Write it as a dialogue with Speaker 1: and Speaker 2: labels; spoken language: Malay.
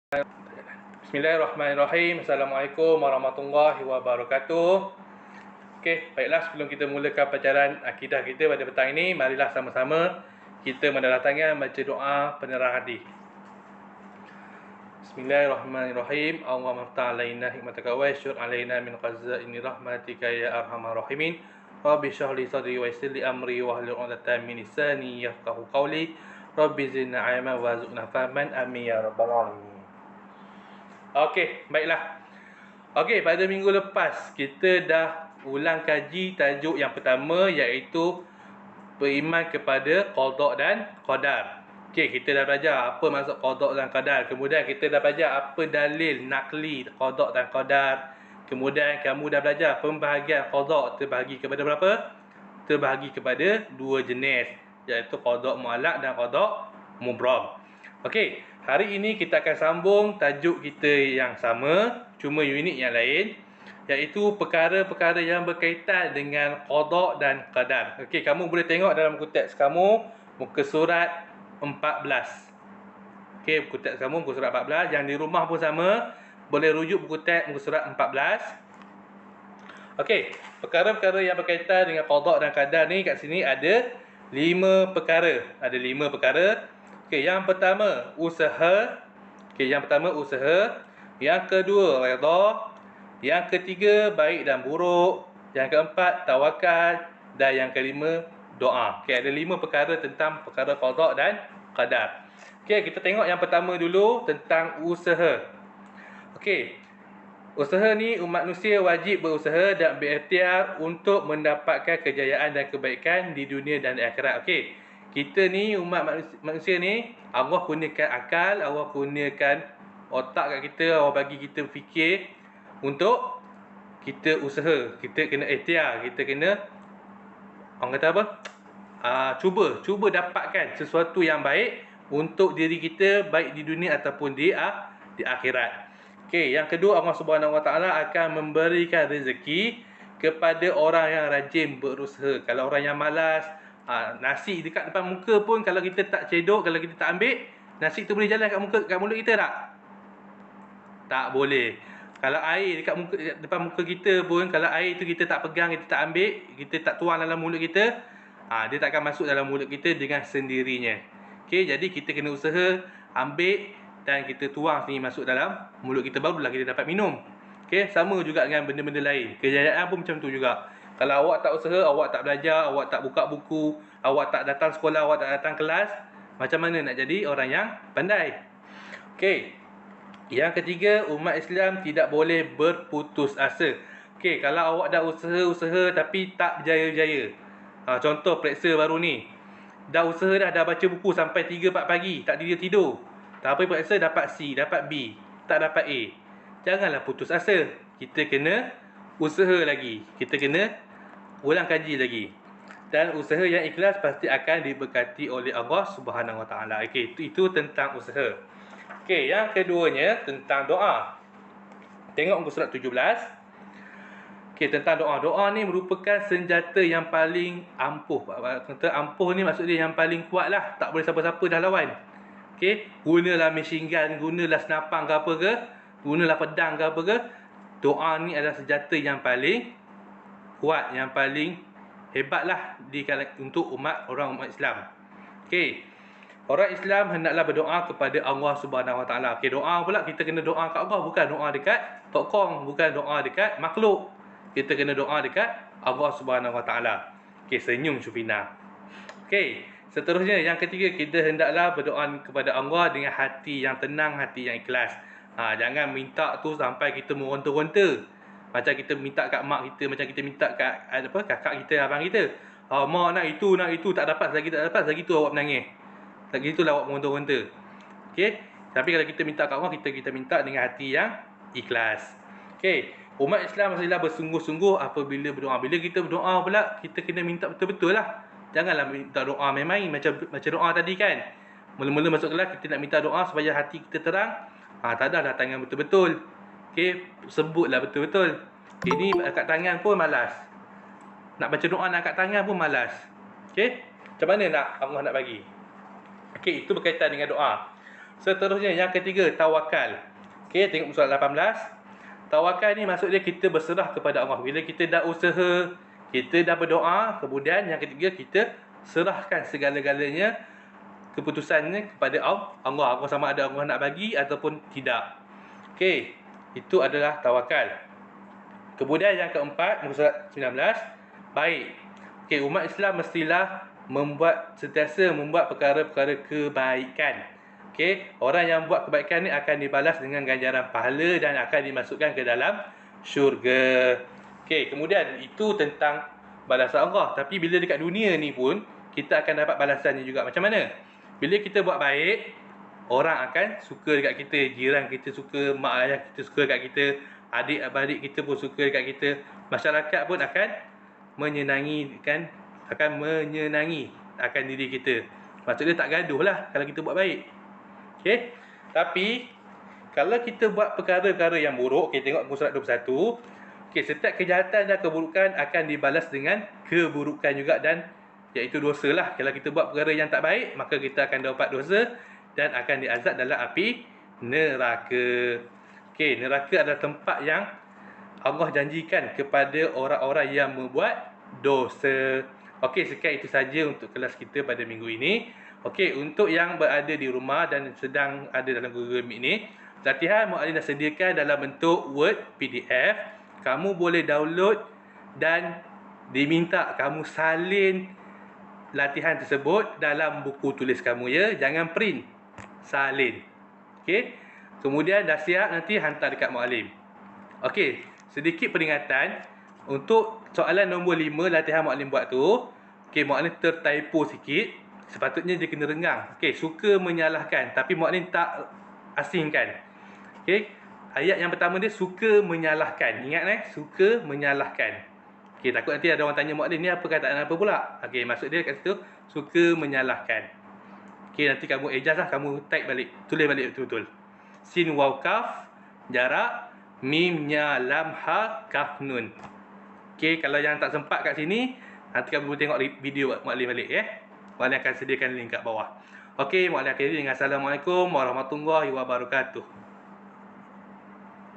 Speaker 1: Bismillahirrahmanirrahim. Assalamualaikum warahmatullahi wabarakatuh. Okey, baiklah, sebelum kita mulakan pelajaran akidah kita pada petang ini, marilah sama-sama kita mendarahtangan baca doa penerang hati. Bismillahirrahmanirrahim. Allahumma ftah alaina hikmataka wa yashur alaina min khazaini rahmatika ya arhamar rahimin. Rabbi shrah li sadri wa yassir li amri wahlul 'uqdatam min lisani yafqahu qawli. Rabbi zidna 'ilman warzuqna fahman. Amin ya rabbal alamin. Okey, baiklah. Okey, pada minggu lepas kita dah ulang kaji tajuk yang pertama, iaitu beriman kepada qada dan qadar. Okey, kita dah belajar apa maksud qada dan qadar. Kemudian kita dah belajar apa dalil nakli qada dan qadar. Kemudian kamu dah belajar pembahagian qada terbahagi kepada berapa? Terbahagi kepada dua jenis, iaitu qada mu'allaq dan qada mubram. Okey, hari ini kita akan sambung tajuk kita yang sama, cuma unit yang lain, iaitu perkara-perkara yang berkaitan dengan qada dan qadar. Okey, kamu boleh tengok dalam buku teks kamu, muka surat 14. Okey, buku teks kamu muka surat 14. Yang di rumah pun sama, boleh rujuk buku teks muka surat 14. Okey, perkara-perkara yang berkaitan dengan qada dan qadar ni kat sini ada 5 perkara. Ada 5 perkara. Okey, yang pertama usaha. Okey, yang pertama usaha. Yang kedua redha. Yang ketiga baik dan buruk. Yang keempat tawakal. Dan yang kelima doa. Okey, ada 5 perkara tentang perkara qada dan qadar. Okey, kita tengok yang pertama dulu tentang usaha. Okey, usaha ni umat manusia wajib berusaha dan berikhtiar untuk mendapatkan kejayaan dan kebaikan di dunia dan di akhirat. Okey, kita ni umat manusia ni, Allah kurniakan akal, Allah kurniakan otak kat kita, Allah bagi kita fikir untuk kita usaha. Kita kena ikhtiar, kita kena, orang kata apa? Cuba dapatkan sesuatu yang baik untuk diri kita, baik di dunia ataupun di akhirat. Okey, yang kedua, Allah Subhanahu Wa Taala akan memberikan rezeki kepada orang yang rajin berusaha. Kalau orang yang malas, nasi dekat depan muka pun kalau kita tak cedok, kalau kita tak ambil, nasi tu boleh jalan kat mulut kita tak? Tak boleh. Kalau air depan muka kita pun, kalau air tu kita tak pegang, kita tak ambil, kita tak tuang dalam mulut kita, dia tak akan masuk dalam mulut kita dengan sendirinya. Okey, jadi kita kena usaha ambil dan kita tuang sini masuk dalam mulut kita, barulah kita dapat minum. Okey, sama juga dengan benda-benda lain. Kejayaan pun macam tu juga. Kalau awak tak usaha, awak tak belajar, awak tak buka buku, awak tak datang sekolah, awak tak datang kelas, macam mana nak jadi orang yang pandai? Okey, yang ketiga, umat Islam tidak boleh berputus asa. Okey, kalau awak dah usaha tapi tak berjaya-jaya. Contoh periksa baru ni, dah usaha dah baca buku sampai 3-4 pagi, tak tidur. Tapi periksa dapat C, dapat B, tak dapat A. Janganlah putus asa. Kita kena usaha lagi. Kita kena ulang kaji lagi. Dan usaha yang ikhlas pasti akan diberkati oleh Allah Subhanahu Wa Taala. Okey, itu tentang usaha. Okey, yang keduanya tentang doa. Tengok muka surat 17. Okey, tentang doa. Doa ni merupakan senjata yang paling ampuh. Kata ampuh ni maksud dia yang paling kuat lah. Tak boleh siapa-siapa dah lawan. Okey, gunalah machine gun, gunalah senapang ke apa ke, gunalah pedang ke apa ke, doa ni adalah senjata yang paling kuat, yang paling hebatlah untuk orang umat Islam. Okey, orang Islam hendaklah berdoa kepada Allah Subhanahu Wa Taala. Okey, doa pula kita kena doa kat Allah, bukan doa dekat tokong, bukan doa dekat makhluk. Kita kena doa dekat Allah Subhanahu Wa Taala. Okey, senyum Syufina. Okey, seterusnya yang ketiga, kita hendaklah berdoa kepada Allah dengan hati yang tenang, hati yang ikhlas. Jangan minta tu sampai kita meronta-ronta. Macam kita minta kat mak kita, macam kita minta kat kakak kita, abang kita. Mak nak itu, tak dapat lagi tu awak menangis. Lagi itulah awak meronta-ronta. Okey, tapi kalau kita minta kat Allah, kita minta dengan hati yang ikhlas. Okey, umat Islam mestilah bersungguh-sungguh apabila berdoa. Bila kita berdoa pula, kita kena minta betul-betul lah. Janganlah minta doa main-main macam doa tadi kan. Mula-mula masuk kelas kita nak minta doa supaya hati kita terang. Tak dah tangan betul-betul. Okey, sebutlah betul-betul. Ini angkat tangan pun malas. Nak baca doa nak angkat tangan pun malas. Okey, macam mana nak Allah nak bagi? Okey, itu berkaitan dengan doa. Seterusnya yang ketiga, tawakal. Okey, tengok soalan 18. Tawakal ni maksud dia kita berserah kepada Allah. Bila kita dah usaha, kita dah berdoa, kemudian yang ketiga kita serahkan segala-galanya, keputusannya kepada Allah. Allah sama ada Allah nak bagi ataupun tidak. Okey, itu adalah tawakal. Kemudian yang keempat, muka surat 19, baik. Okey, umat Islam mestilah sentiasa membuat perkara-perkara kebaikan. Okey, orang yang buat kebaikan ni akan dibalas dengan ganjaran pahala dan akan dimasukkan ke dalam syurga. Okey, kemudian itu tentang balasan Allah. Tapi bila dekat dunia ni pun kita akan dapat balasannya juga. Macam mana? Bila kita buat baik, orang akan suka dekat kita, jiran kita suka, mak ayah kita suka dekat kita, adik-beradik kita pun suka dekat kita, masyarakat pun akan menyenangi akan diri kita. Maksudnya tak gaduh lah kalau kita buat baik. Okey. Tapi kalau kita buat perkara-perkara yang buruk, okey, tengok muka surat 21. Okey, setiap kejahatan dan keburukan akan dibalas dengan keburukan juga, dan iaitu dosa lah. Kalau kita buat perkara yang tak baik, maka kita akan dapat dosa dan akan diazab dalam api neraka. Okey, neraka adalah tempat yang Allah janjikan kepada orang-orang yang membuat dosa. Okey, sekian itu saja untuk kelas kita pada minggu ini. Okey, untuk yang berada di rumah dan sedang ada dalam Google Meet ni, latihan Muallim dah sediakan dalam bentuk Word PDF. Kamu boleh download dan diminta kamu salin latihan tersebut dalam buku tulis kamu, ya. Jangan print, salin. Okey. Kemudian dah siap, nanti hantar dekat Muallim. Okey, sedikit peringatan untuk soalan nombor 5 latihan Muallim buat tu. Okey, Muallim tertypo sikit. Sepatutnya dia kena renggang. Okey, suka menyalahkan, tapi Muallim tak asingkan. Okey, ayat yang pertama dia suka menyalahkan. Ingat suka menyalahkan. Okey, takut nanti ada orang tanya Muallim ni apa kataan apa pula. Okey, maksud dia kat situ suka menyalahkan. Okey, nanti kamu ejaz lah, kamu type balik, tulis balik betul-betul. Sin waw kaf jarak, mim nya lam ha kaf nun. Okey, kalau yang tak sempat kat sini, nanti kamu boleh tengok video Muallim balik, ya. Muallim akan sediakan link kat bawah. Okey, Muallim akhiri dengan Assalamualaikum warahmatullahi wabarakatuh.